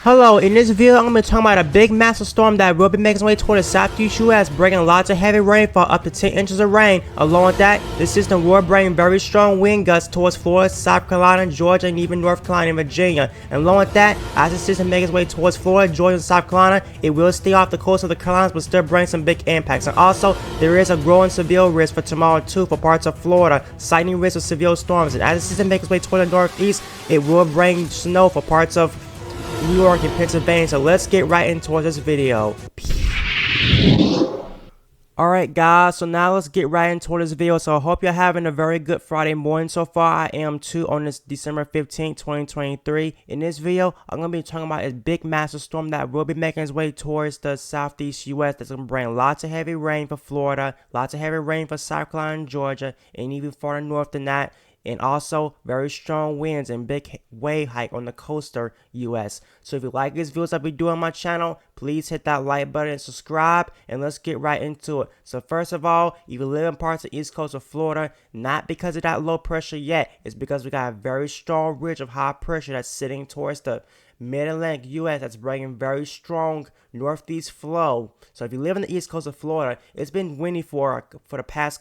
Hello, in this video I'm going to be talking about a big massive storm that will be making its way toward the southeast US, bringing lots of heavy rainfall, up to 10 inches of rain. Along with that, the system will bring very strong wind gusts towards Florida, South Carolina, Georgia, and even North Carolina and Virginia. And along with that, as the system makes its way towards Florida, Georgia, and South Carolina, it will stay off the coast of the Carolinas but still bring some big impacts. And also, there is a growing severe risk for tomorrow too for parts of Florida, citing risk of severe storms. And as the system makes its way toward the northeast, it will bring snow for parts of New York and Pennsylvania. So let's get right into this video. Alright guys, so now let's get right into this video. So I hope you're having a very good Friday morning so far. I am too on this December 15th, 2023. In this video, I'm going to be talking about a big massive storm that will be making its way towards the southeast US. That's going to bring lots of heavy rain for Florida, lots of heavy rain for South Carolina and Georgia, and even farther north than that. And also very strong winds and big wave hike on the coastal US. So if you like these videos I be doing on my channel, please hit that like button and subscribe, and let's get right into it. So first of all, if you live in parts of the east coast of Florida, not because of that low pressure yet, it's because we got a very strong ridge of high pressure that's sitting towards the mid-Atlantic US that's bringing very strong northeast flow. So if you live in the east coast of Florida, it's been windy for the past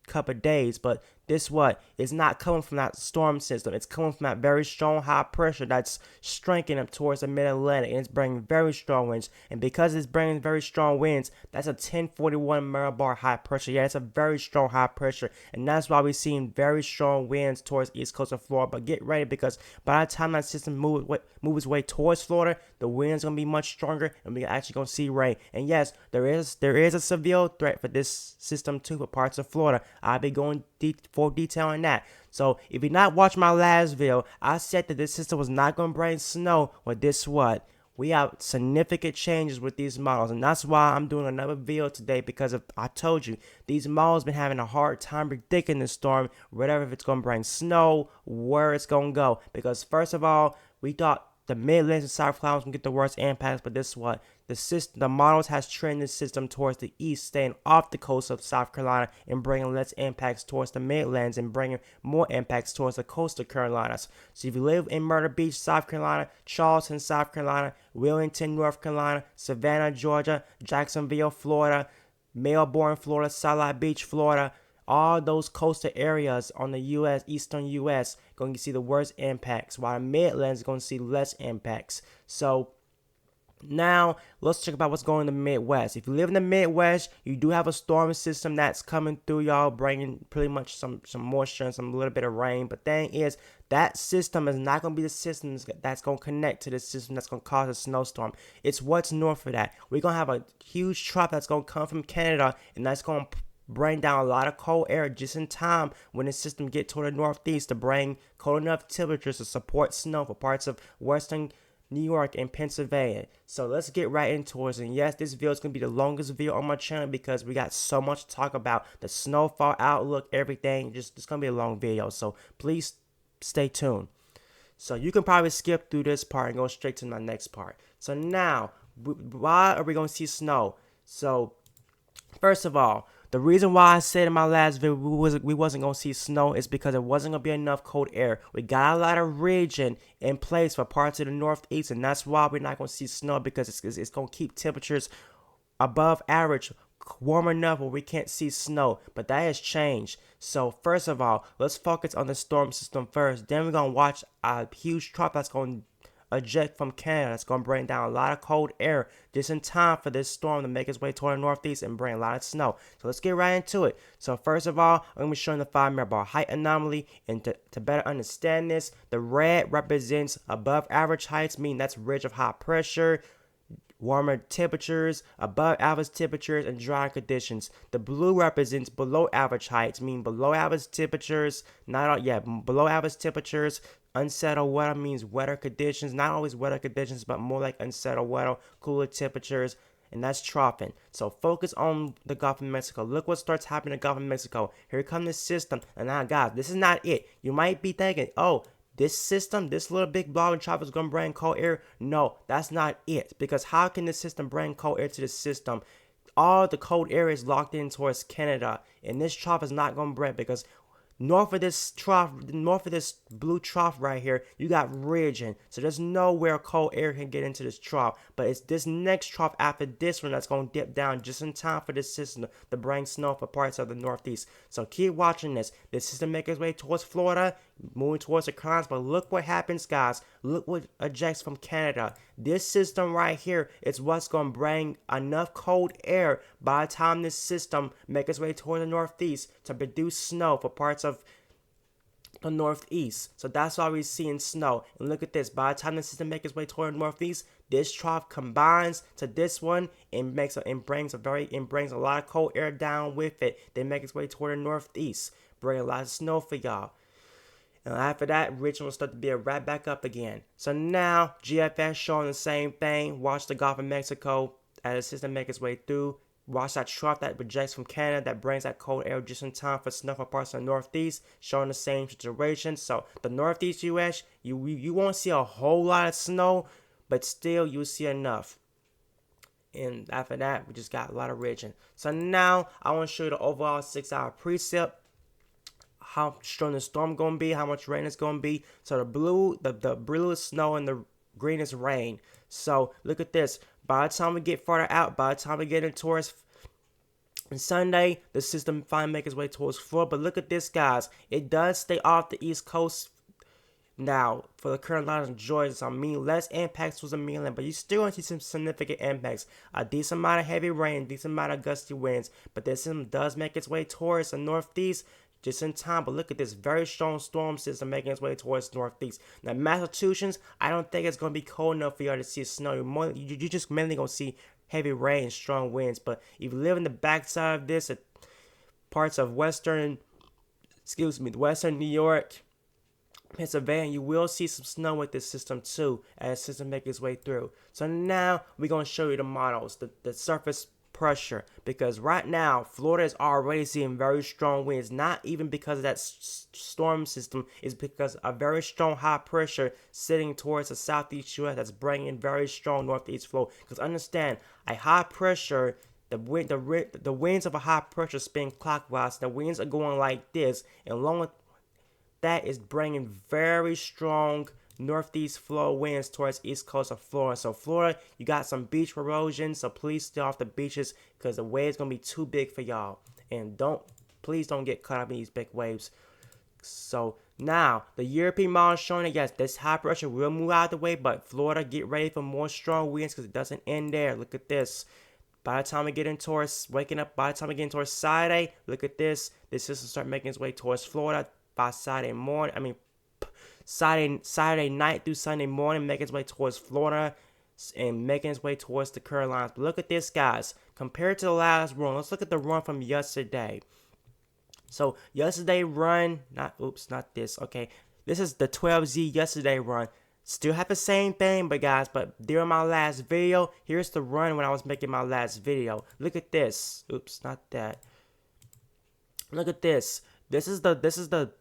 couple of days, but this it's not coming from that storm system. It's coming from that very strong high pressure that's strengthening up towards the mid-Atlantic, and it's bringing very strong winds. And because it's bringing very strong winds, that's a 1041 millibar high pressure. Yeah, it's a very strong high pressure, and that's why we're seeing very strong winds towards east coast of Florida. But get ready, because by the time that system moves its way towards Florida, the wind's gonna be much stronger, and we're actually gonna see rain. And yes, there is a severe threat for this system too for parts of Florida. I'll be going for detail on that. So if you not watched my last video, I said that this system was not going to bring snow. Well, we have significant changes with these models, and that's why I'm doing another video today, because I told you these models been having a hard time predicting the storm, whatever, if it's going to bring snow, where it's going to go. Because first of all, we thought the Midlands and South Carolina was going to get the worst impacts, but the models has trended the system towards the east, staying off the coast of South Carolina and bringing less impacts towards the Midlands and bringing more impacts towards the coastal Carolinas. So if you live in Myrtle Beach, South Carolina, Charleston, South Carolina, Wilmington, North Carolina, Savannah, Georgia, Jacksonville, Florida, Melbourne, Florida, Satellite Beach, Florida, all those coastal areas on the eastern US, going to see the worst impacts, while the Midlands is going to see less impacts. So now let's check about what's going in the Midwest. If you live in the Midwest, you do have a storm system that's coming through, y'all, bringing pretty much some moisture and some little bit of rain. But thing is, that system is not going to be the system that's going to connect to the system that's going to cause a snowstorm. It's what's north of that. We're going to have a huge trough that's going to come from Canada, and that's going to bring down a lot of cold air just in time when the system get toward the northeast to bring cold enough temperatures to support snow for parts of western New York and Pennsylvania. So let's get right into it. And yes, this video is going to be the longest video on my channel because we got so much to talk about. The snowfall outlook, everything. It's going to be a long video. So please stay tuned. So you can probably skip through this part and go straight to my next part. So now, why are we going to see snow? So first of all, the reason why I said in my last video we wasn't going to see snow is because there wasn't going to be enough cold air. We got a lot of region in place for parts of the northeast, and that's why we're not going to see snow, because it's going to keep temperatures above average, warm enough where we can't see snow. But that has changed. So first of all, let's focus on the storm system first. Then we're going to watch a huge trough that's going to eject from Canada. That's going to bring down a lot of cold air just in time for this storm to make its way toward the northeast and bring a lot of snow. So let's get right into it. So first of all, I'm going to be showing the 5 millibar height anomaly, and to better understand this, the red represents above average heights, meaning that's ridge of high pressure, warmer temperatures, above average temperatures, and dry conditions. The blue represents below average heights, meaning below average temperatures, below average temperatures. Unsettled weather means wetter conditions, not always wetter conditions, but more like unsettled weather, cooler temperatures, and that's troughing. So focus on the Gulf of Mexico. Look what starts happening in the Gulf of Mexico. Here comes this system, and now guys, this is not it. You might be thinking, oh, this system, this little big blob and trough is going to bring cold air. No, that's not it. Because how can this system bring cold air to the system? All the cold air is locked in towards Canada, and this trough is not going to bring, because north of this blue trough right here, you got region. So there's nowhere cold air can get into this trough. But it's this next trough after this one that's going to dip down just in time for this system to bring snow for parts of the northeast. So keep watching this. This system makes its way towards Florida, moving towards the Carolinas. But look what happens, guys. Look what ejects from Canada. This system right here is what's going to bring enough cold air by the time this system makes its way toward the northeast to produce snow for parts of the northeast. So that's why we're seeing snow. And look at this. By the time the system makes its way toward the northeast, this trough combines to this one and brings a lot of cold air down with it. They make its way toward the northeast, bring a lot of snow for y'all. And after that, region will start to build right back up again. So now, GFS showing the same thing. Watch the Gulf of Mexico as the system makes its way through. Watch that trough that projects from Canada that brings that cold air just in time for snow for parts of the northeast, showing the same situation. So the northeast U.S., you won't see a whole lot of snow, but still you'll see enough. And after that, we just got a lot of region. So now I want to show you the overall 6-hour precip. How strong the storm gonna be, how much rain it's gonna be. So the blue is snow and the green is rain. So look at this. By the time we get farther out, by the time we get in towards Sunday, the system finally makes its way towards Florida. But look at this, guys. It does stay off the East Coast now for the Carolinas and Georgia. So I mean less impacts was a mainland, but you still gonna see some significant impacts. A decent amount of heavy rain, decent amount of gusty winds. But this system does make its way towards the northeast just in time. But look at this very strong storm system making its way towards northeast. Now Massachusetts, I don't think it's gonna be cold enough for y'all to see snow. You just mainly gonna see heavy rain, strong winds. But if you live in the backside of this, parts of western New York, Pennsylvania, you will see some snow with this system too as the system makes its way through. So now we're gonna show you the models, the surface pressure, because right now Florida is already seeing very strong winds, not even because of that storm system, it's because a very strong high pressure sitting towards the southeast U.S. that's bringing very strong northeast flow. Because understand, a high pressure, the winds of a high pressure spin clockwise. The winds are going like this, and along with that is bringing very strong northeast flow winds towards east coast of Florida. So Florida, you got some beach erosion, so please stay off the beaches because the waves gonna be too big for y'all. And please don't get caught up in these big waves. So now the European model is showing that yes, this high pressure will move out of the way, but Florida, get ready for more strong winds because it doesn't end there. Look at this. By the time we get in towards Saturday, look at this. This system start making its way towards Florida by Saturday morning. Saturday night through Sunday morning, making its way towards Florida and making its way towards the Carolinas. But look at this, guys. Compared to the last run, let's look at the run from yesterday. So yesterday run, not this. Okay, this is the 12Z yesterday run. Still have the same thing, but during my last video, here's the run when I was making my last video. Look at this. Oops, not that. Look at this. This is the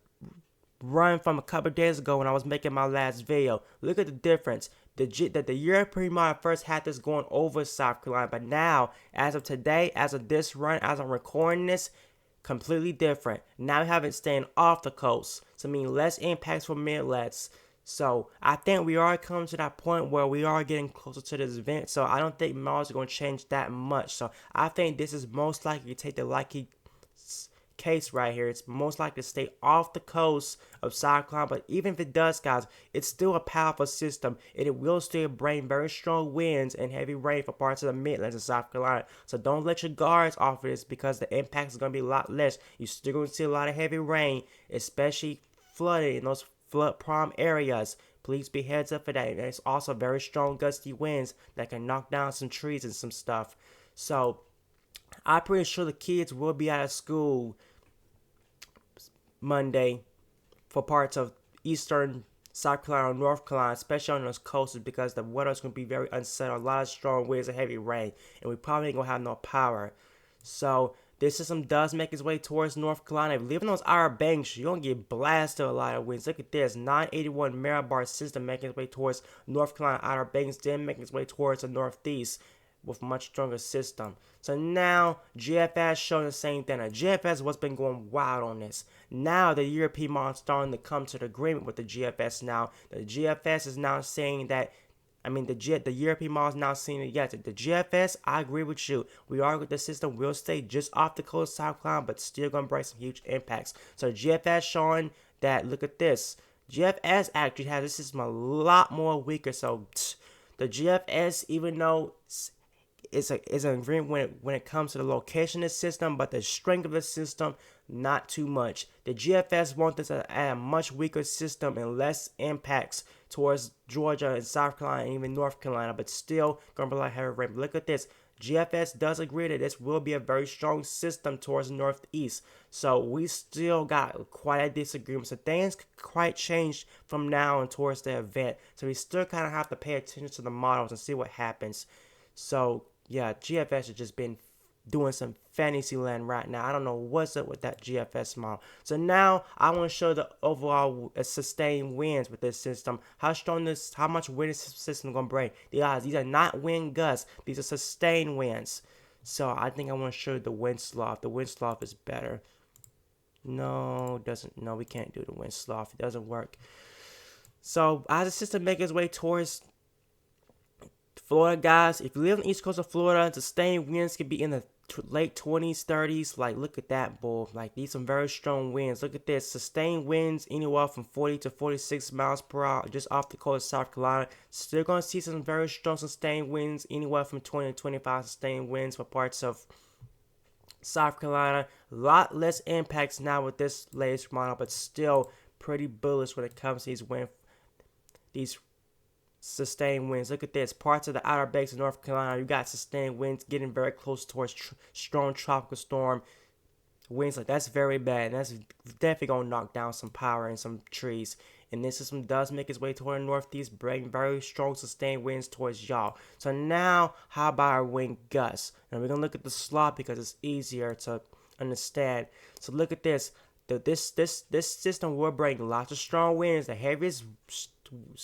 run from a couple days ago when I was making my last video. Look at the difference. The European model first had this going over South Carolina, but now, as of today, as of this run, as I'm recording this, completely different. Now we have it staying off the coast, so I mean less impacts from midlets. So I think we are coming to that point where we are getting closer to this event. So I don't think models are going to change that much. So I think this is most likely to take the likely case right here. It's most likely to stay off the coast of South Carolina, but even if it does, guys, it's still a powerful system and it will still bring very strong winds and heavy rain for parts of the Midlands of South Carolina. So don't let your guards off of this because the impact is going to be a lot less. You're still going to see a lot of heavy rain, especially flooding in those flood prone areas. Please be heads up for that. And it's also very strong gusty winds that can knock down some trees and some stuff. So I'm pretty sure the kids will be out of school Monday for parts of eastern South Carolina and North Carolina, especially on those coasts, because the weather is going to be very unsettled. A lot of strong winds and heavy rain, and we probably ain't going to have no power. So this system does make its way towards North Carolina. If you live in those Outer Banks, you're going to get blasted with a lot of winds. Look at this, 981 Marabar system making its way towards North Carolina Outer Banks, then making its way towards the northeast. with much stronger system. So now GFS showing the same thing. Now, GFS was been going wild on this. Now the European model is starting to come to the agreement with the GFS now. The GFS is now saying that the European model is now saying that yes, the GFS, I agree with you. We are with the system will stay just off the coast of South Carolina, but still gonna bring some huge impacts. So GFS showing that look at this. GFS actually has this system a lot more weaker. So the GFS, even though it's an agreement when it comes to the location of the system, but the strength of the system, not too much. The GFS wants us to add a much weaker system and less impacts towards Georgia and South Carolina and even North Carolina, but still gonna be like heavy rain. But look at this. GFS does agree that this will be a very strong system towards the northeast. So we still got quite a disagreement. So things quite change from now and towards the event. So we still kind of have to pay attention to the models and see what happens. So yeah, GFS has just been doing some fantasy land right now. I don't know what's up with that GFS model. So now I want to show the overall sustained winds with this system. How much wind this system gonna bring? Guys, these are not wind gusts. These are sustained winds. So I think I want to show the wind sloth. The wind sloth is better. No, we can't do the wind sloth. It doesn't work. So as the system makes its way towards Florida, guys, if you live on the east coast of Florida, sustained winds can be in the late 20s, 30s. Like, look at that, bull. Like, these some very strong winds. Look at this. Sustained winds anywhere from 40 to 46 miles per hour just off the coast of South Carolina. Still going to see some very strong sustained winds anywhere from 20 to 25 sustained winds for parts of South Carolina. A lot less impacts now with this latest model, but still pretty bullish when it comes to these sustained winds. Look at this. Parts of the Outer Banks of North Carolina, you got sustained winds getting very close towards strong tropical storm winds. Like, that's very bad. And that's definitely going to knock down some power and some trees. And this system does make its way toward the northeast, bringing very strong sustained winds towards Yall. So now, how about our wind gusts? And we're going to look at the slot because it's easier to understand. So look at this. This system will bring lots of strong winds. The heaviest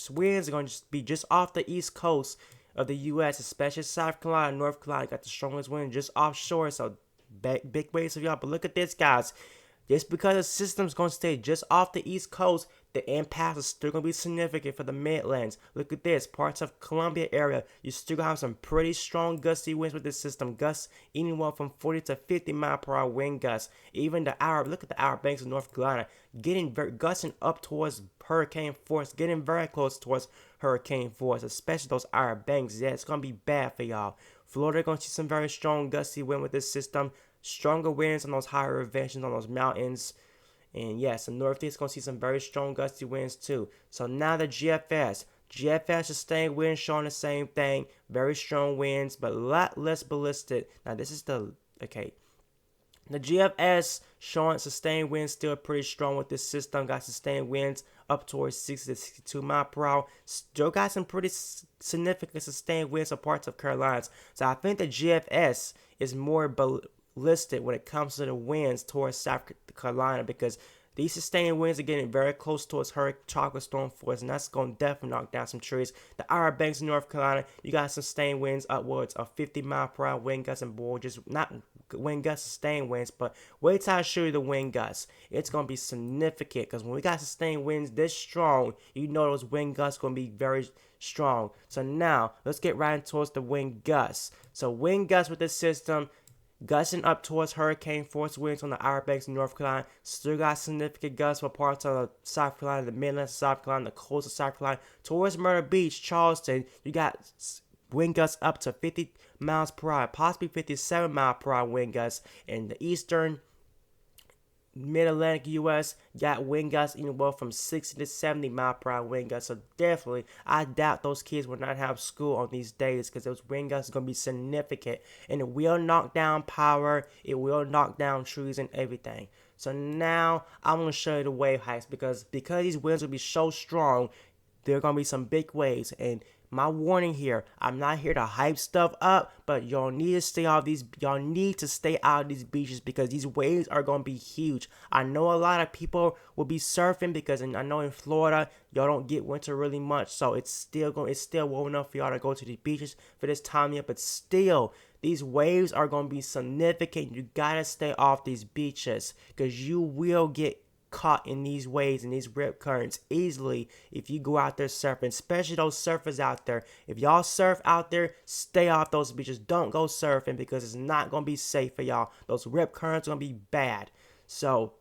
winds are going to be just off the east coast of the U.S., especially South Carolina, North Carolina. Got the strongest wind just offshore, so big waves of y'all. But look at this, guys. Just because the system's going to stay just off the east coast, the impact is still going to be significant for the Midlands. Look at this. Parts of Columbia area, you still going to have some pretty strong gusty winds with this system. Gusts anywhere from 40 to 50 mile per hour wind gusts. Even look at the Outer Banks of North Carolina, gusting up towards hurricane force, getting very close towards hurricane force, especially those Outer Banks. Yeah, it's going to be bad for y'all. Florida going to see some very strong gusty wind with this system. Stronger winds on those higher elevations, on those mountains. And yes, the northeast is going to see some very strong gusty winds too. So now the GFS sustained winds showing the same thing. Very strong winds, but a lot less ballistic. Now this is the GFS showing sustained winds still pretty strong with this system. Got sustained winds up towards 60 to 62 mile per hour. Still got some pretty significant sustained winds of parts of Carolinas. So I think the GFS is more ballistic when it comes to the winds towards South Carolina, because these sustained winds are getting very close towards tropical storm force, and that's going to definitely knock down some trees. The Outer Banks of North Carolina, you got sustained winds upwards of 50 mile per hour wind gusts and board, just not wind gusts, sustained winds, but wait till I show you the wind gusts. It's going to be significant, because when we got sustained winds this strong, you know those wind gusts going to be very strong. So now, let's get right towards the wind gusts. So wind gusts with this system, gusting up towards hurricane force winds on the Outer Banks of North Carolina. Still got significant gusts for parts of South Carolina, the Midlands of South Carolina, the coast of South Carolina. Towards Myrtle Beach, Charleston, you got wind gusts up to 50 miles per hour, possibly 57 mile per hour wind gusts. In the eastern mid-Atlantic U.S., got wind gusts anywhere from 60 to 70 mile per hour wind gusts. So definitely, I doubt those kids will not have school on these days, because those wind gusts are going to be significant. And it will knock down power. It will knock down trees and everything. So now, I want to show you the wave heights, because these winds will be so strong, there are going to be some big waves. And my warning here, I'm not here to hype stuff up, but y'all need to stay out of these. Y'all need to stay out of these beaches because these waves are gonna be huge. I know a lot of people will be surfing because I know in Florida y'all don't get winter really much, so it's still warm enough for y'all to go to the beaches for this time of year. But still, these waves are gonna be significant. You gotta stay off these beaches because you will get caught in these waves and these rip currents easily if you go out there surfing, especially those surfers out there. If y'all surf out there, stay off those beaches. Don't go surfing because it's not going to be safe for y'all. Those rip currents are going to be bad. So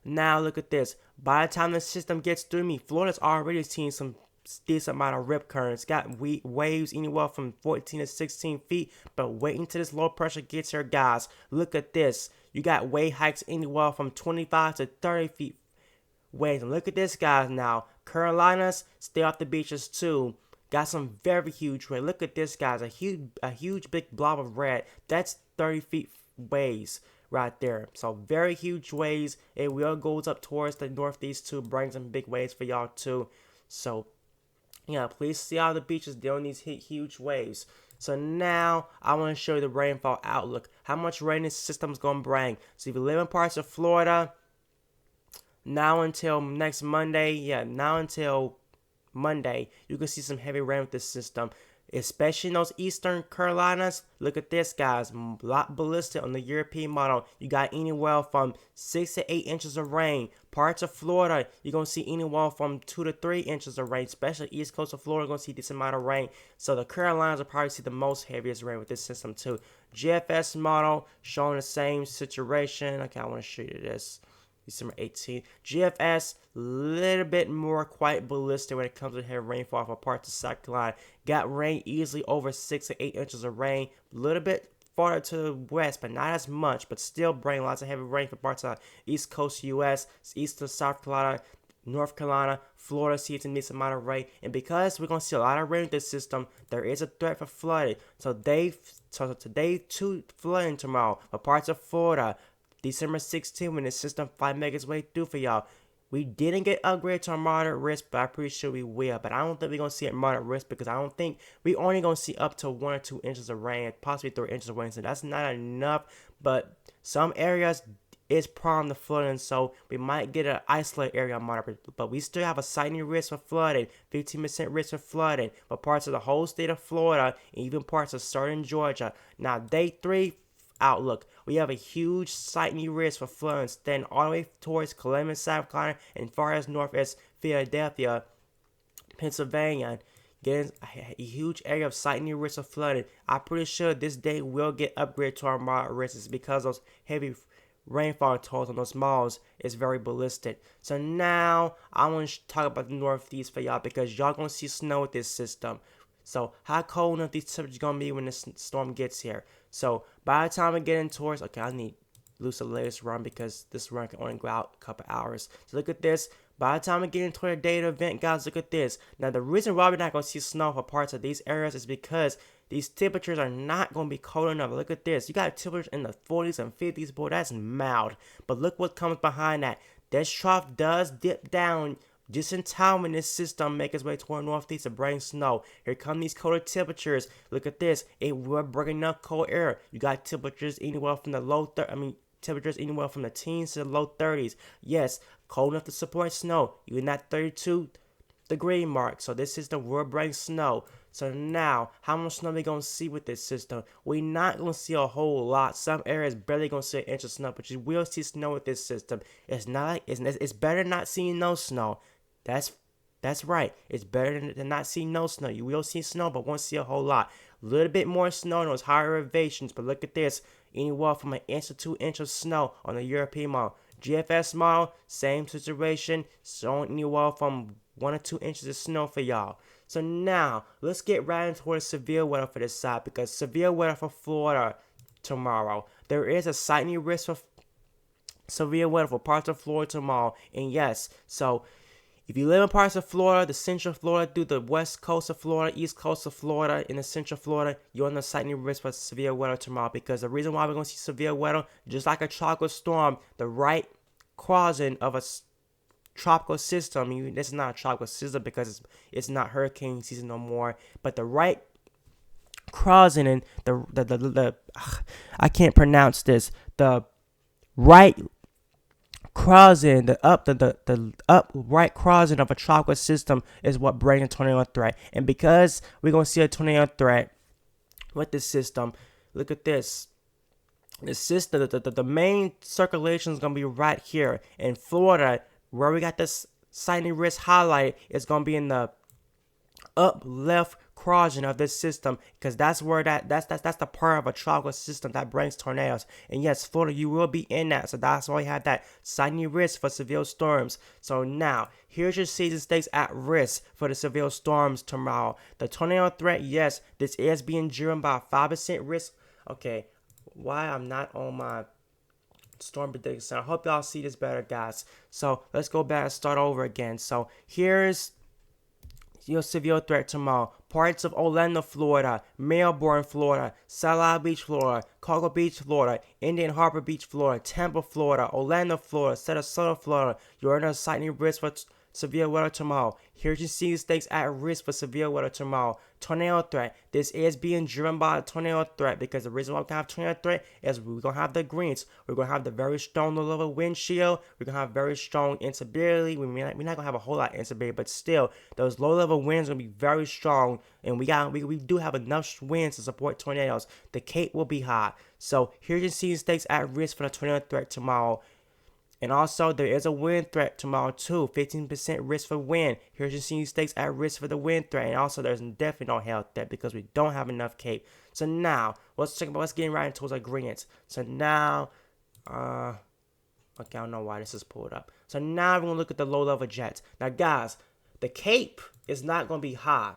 now look at this. By the time the system gets through me, Florida's already seen some decent amount of rip currents. Got waves anywhere from 14 to 16 feet. But wait until this low pressure gets here, guys. Look at this. You got wave heights anywhere from 25 to 30 feet waves. And look at this, guys, now. Carolinas, stay off the beaches too. Got some very huge waves. Look at this, guys. A huge big blob of red. That's 30 feet waves right there. So very huge waves. It will goes up towards the northeast too. Brings some big waves for y'all too. So yeah, please see all the beaches during these huge waves. So now I want to show you the rainfall outlook. How much rain this system's going to bring. So if you live in parts of Florida, now until next Monday, now until Monday, you can see some heavy rain with this system. Especially in those eastern Carolinas. Look at this, guys. A lot ballistic on the European model. You got anywhere from 6 to 8 inches of rain. Parts of Florida, you're going to see anywhere from 2 to 3 inches of rain. Especially east coast of Florida, you're going to see this amount of rain. So the Carolinas will probably see the most heaviest rain with this system too. GFS model showing the same situation. Okay, I want to show you this. December 18th. GFS, little bit more quite ballistic when it comes to heavy rainfall for parts of South Carolina. Got rain easily over 6 to 8 inches of rain. A little bit farther to the west, but not as much. But still bring lots of heavy rain for parts of East Coast U.S., east of South Carolina, North Carolina, Florida sees a decent amount of rain. And because we're going to see a lot of rain with this system, there is a threat for flooding. So today, too, flooding tomorrow for parts of Florida. December 16th, when the system finally makes its way through for y'all. We didn't get upgraded to a moderate risk, but I'm pretty sure we will. But I don't think we're going to see a moderate risk because I don't think we're only going to see up to 1 or 2 inches of rain, possibly 3 inches of rain. So that's not enough. But some areas is prone to flooding, so we might get an isolated area moderate. But we still have a sightly risk for flooding, 15% risk for flooding for parts of the whole state of Florida and even parts of southern Georgia. Now, day 3 outlook, we have a huge sightly risk for flooding extending all the way towards Columbus, South Carolina, and far as north as Philadelphia, Pennsylvania. Getting a huge area of sightly risk of flooding. I'm pretty sure this day will get upgraded to our moderate risks because those heavy rainfall totals on those malls is very ballistic. So now I want to talk about the northeast for y'all because y'all gonna see snow with this system. So how cold enough these temperatures gonna be when this storm gets here? So by the time we get in towards, okay, I need to lose the latest run because this run can only go out a couple hours. So look at this. By the time we get into the day of the event, guys, look at this. Now the reason why we're not gonna see snow for parts of these areas is because these temperatures are not going to be cold enough. Look at this. You got temperatures in the 40s and 50s. Boy, that's mild. But look what comes behind that. This trough does dip down just in time when this system makes its way toward northeast to bring snow. Here come these colder temperatures. Look at this. It will bring enough cold air. You got temperatures anywhere from the temperatures anywhere from the teens to the low 30s. Yes, cold enough to support snow. Even that 32-degree mark. So this system will bring snow. So now, how much snow we gonna see with this system? We're not gonna see a whole lot. Some areas barely gonna see an inch of snow, but you will see snow with this system. It's not like it's better not seeing no snow. That's right. It's better than not seeing no snow. You will see snow, but won't see a whole lot. A little bit more snow in those higher elevations, but look at this. Anywhere from an inch to 2 inches of snow on the European model. GFS model, same situation. So anywhere from 1 or 2 inches of snow for y'all. So now, let's get right into the severe weather for this side because severe weather for Florida tomorrow. There is a sightly risk for severe weather for parts of Florida tomorrow. And yes, so if you live in parts of Florida, the central Florida through the west coast of Florida, east coast of Florida, in the central Florida, you're on the sightly risk for severe weather tomorrow because the reason why we're going to see severe weather, just like a tropical storm, the right causing of a tropical system. This is not a tropical system because it's not hurricane season no more. But the right crossing and the I can't pronounce this. The right crossing, the upright crossing of a tropical system is what brings a tornado threat. And because we're gonna see a tornado threat with this system, look at this. The system, the main circulation is gonna be right here in Florida, where we got this sightly risk highlight. It's gonna be in the up left quadrant of this system, because that's where that's the part of a tropical system that brings tornadoes. And yes, Florida, you will be in that, so that's why you have that sightly risk for severe storms. So now here's your season stakes at risk for the severe storms tomorrow. The tornado threat, yes, this is being driven by a 5% risk. Okay, why I'm not on my storm prediction. I hope y'all see this better, guys. So let's go back and start over again. So here's your severe threat tomorrow. Parts of Orlando, Florida, Melbourne, Florida, Satellite Beach, Florida, Cocoa Beach, Florida, Indian Harbor Beach, Florida, Tampa, Florida, Orlando, Florida, Sarasota, Florida. You're under sightly risk for severe weather tomorrow. Here's your season stakes at risk for severe weather tomorrow. Tornado threat. This is being driven by a tornado threat, because the reason why we have tornado threat is we're going to have the greens. We're going to have the very strong low-level wind chill. We're going to have very strong instability. We're not going to have a whole lot of instability, but still, those low-level winds are going to be very strong, and we do have enough winds to support tornadoes. The Cape will be hot. So here's your season stakes at risk for the tornado threat tomorrow. And also, there is a wind threat tomorrow too. 15% risk for wind. Here's your season stakes at risk for the wind threat. And also, there's definitely no hail threat because we don't have enough Cape. So now, let's get right into those agreements. So now, okay, I don't know why this is pulled up. So now we're going to look at the low-level jets. Now, guys, the Cape is not going to be high.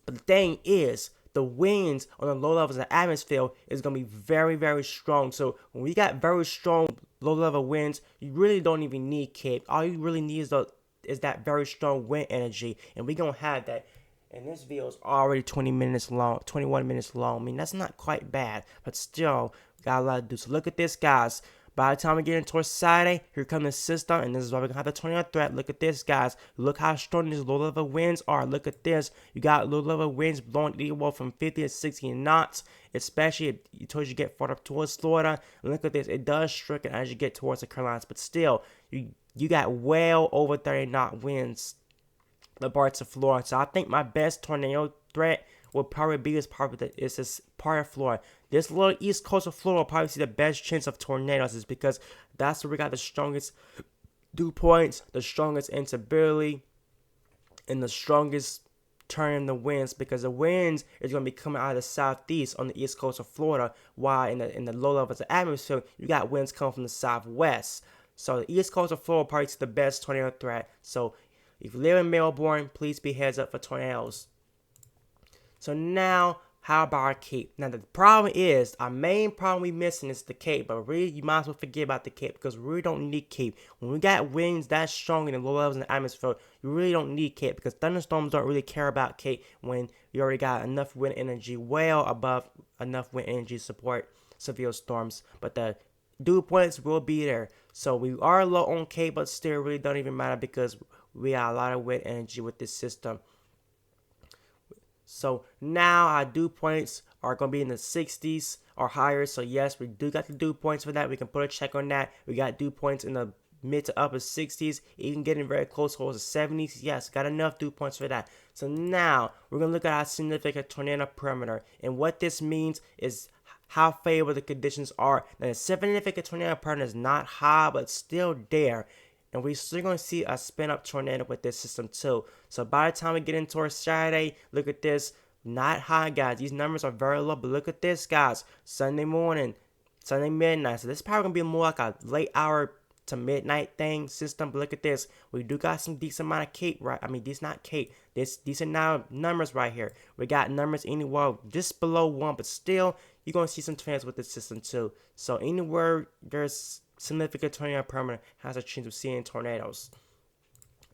But the thing is, the winds on the low levels of the atmosphere is going to be very, very strong. So when we got very strong low-level winds, you really don't even need Cape. All you really need is that very strong wind energy. And we're going to have that. And this video is already 21 minutes long. I mean, that's not quite bad. But still, we got a lot to do. So look at this, guys. By the time we get into Saturday, here comes the system, and this is why we're going to have the tornado threat. Look at this, guys. Look how strong these low-level winds are. Look at this. You got low-level winds blowing anywhere from 50 to 60 knots, especially as you get further up towards Florida. And look at this. It does stricken as you get towards the Carolinas, but still, you got well over 30-knot winds the parts of Florida. So I think my best tornado threat will probably be this part of Florida. This little east coast of Florida will probably see the best chance of tornadoes, is because that's where we got the strongest dew points, the strongest instability, and the strongest turn in the winds, because the winds is going to be coming out of the southeast on the east coast of Florida, while in the low levels of the atmosphere, you got winds coming from the southwest. So the east coast of Florida will probably see the best tornado threat. So if you live in Melbourne, please be heads up for tornadoes. So now, how about our Cape? Now the problem is, our main problem we missing is the Cape, but really you might as well forget about the Cape, because we really don't need Cape. When we got winds that strong in the low levels in the atmosphere, you really don't need Cape, because thunderstorms don't really care about Cape when you already got enough wind energy, well above enough wind energy to support severe storms. But the dew points will be there. So we are low on Cape, but still really don't even matter, because we got a lot of wind energy with this system. So now our dew points are going to be in the 60s or higher. So yes, we do got the dew points for that. We can put a check on that. We got dew points in the mid to upper 60s, even getting very close towards the 70s. Yes, got enough dew points for that. So now we're going to look at our significant tornado perimeter. And what this means is how favorable the conditions are. Now the significant tornado perimeter is not high, but still there. And we're still going to see a spin-up tornado with this system too. So by the time we get into our Saturday, look at this. Not high, guys. These numbers are very low, but look at this, guys. Sunday morning, Sunday midnight. So this is probably going to be more like a late hour to midnight thing system. But look at this. We do got some decent amount of Cape, right? I mean, these not Cape. These are now numbers right here. We got numbers anywhere just below 1, but still, you're going to see some tornadoes with this system too. So anywhere there's significant tornado perimeter has a chance of seeing tornadoes.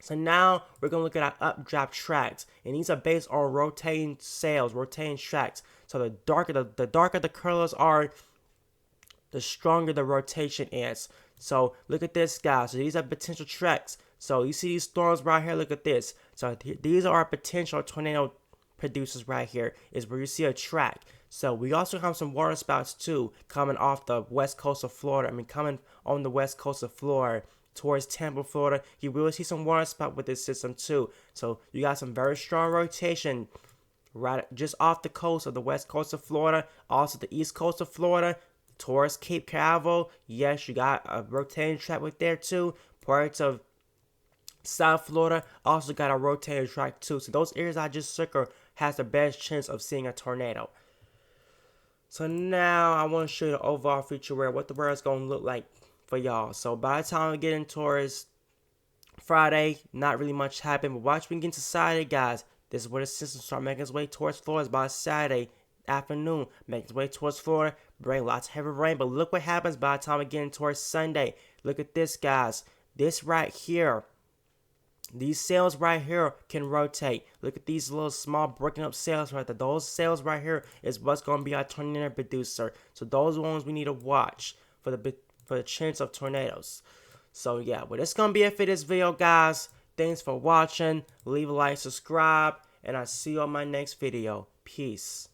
So now we're going to look at our updraft tracks, and these are based on rotating sails, rotating tracks. So the darker the colors are, the stronger the rotation is. So look at this, guys. So these are potential tracks. So you see these storms right here. Look at this. So these are our potential tornado producers right here. Is where you see a track. So we also have some water spouts too coming off the west coast of Florida. I mean, coming on the west coast of Florida towards Tampa, Florida. You will see some water spout with this system too. So you got some very strong rotation right just off the coast of the west coast of Florida, also the east coast of Florida, towards Cape Canaveral. Yes, you got a rotating track with there too. Parts of South Florida also got a rotating track too. So those areas I just circled has the best chance of seeing a tornado. So now I want to show you the overall future weather, what the weather is going to look like for y'all. So by the time we get in towards Friday, not really much happened. But watch when we get into Saturday, guys. This is where the system start making its way towards Florida by Saturday afternoon. Making its way towards Florida, bring lots of heavy rain. But look what happens by the time we get in towards Sunday. Look at this, guys. This right here. These sails right here can rotate. Look at these little small breaking up sails right there. Those sails right here is what's going to be our tornado producer. So those ones we need to watch for the chance of tornadoes. So yeah, well, that's going to be it for this video, guys. Thanks for watching. Leave a like, subscribe, and I'll see you on my next video. Peace.